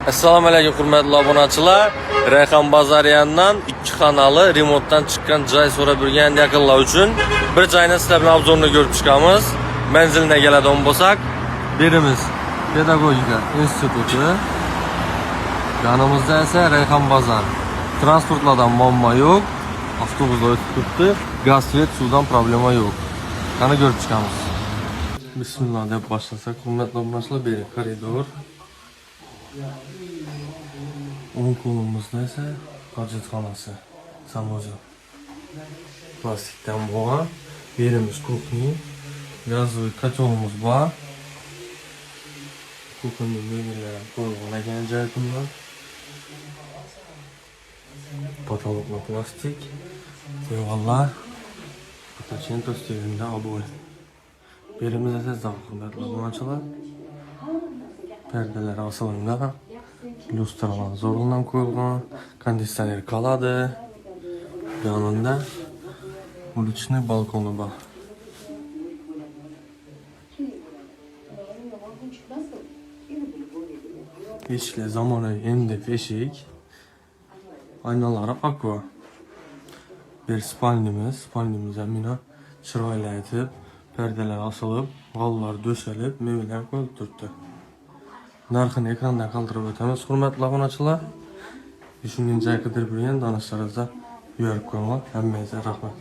Assalomu alaykum hurmatli obunachilar. Rayhon Bazaryandan 2 kanalı remontdan chiqqan joy so'rab yurgan yaqinlar uchun bir joyni sizlar bilan obzorini ko'rib chiqamiz. Manzilga keladigan bo'lsak, birimiz Pedagogika instituti, yanimizda esa Rayhon Bazar. Transportlardan muammo yo'q, avtobuslar o'tib turibdi, gaz, svet, suvdan problema yo'q. Qani ko'rib chiqamiz. Bismillah deb boshlasak, hurmatli obunachilar, beri koridor. O'ng qo'limizda esa hojatxonasi, samozyot. Plastikdan bo'lgan. Yerimiz kuxni, gazli kotelimiz bor. Kuxnining mebellari ham qo'yilgan ekan joy bundan. Потолокlar plastik. Devorlar Potocento stilida oboy. Yerimiz esa zavqli obunachilar. Perdeler asılında, lustralar zorundan koyulgan, kondisyoner kaladı, yanında ulichni balkonu var. Eshiklar zamonaviy MDF eshik, aynaları aqua. Bir spalnimiz ham mina chiroyli etib, perdeler asılıp, g'ollar döşelib, mebellar qo'yilib turibdi. Narxini ekranda qoldirib o'tamiz. Hurmatli obunachilar, shuningdek qidirib yurgan donishlaringizga buyurib qo'yinglar. Hammangizga rahmat.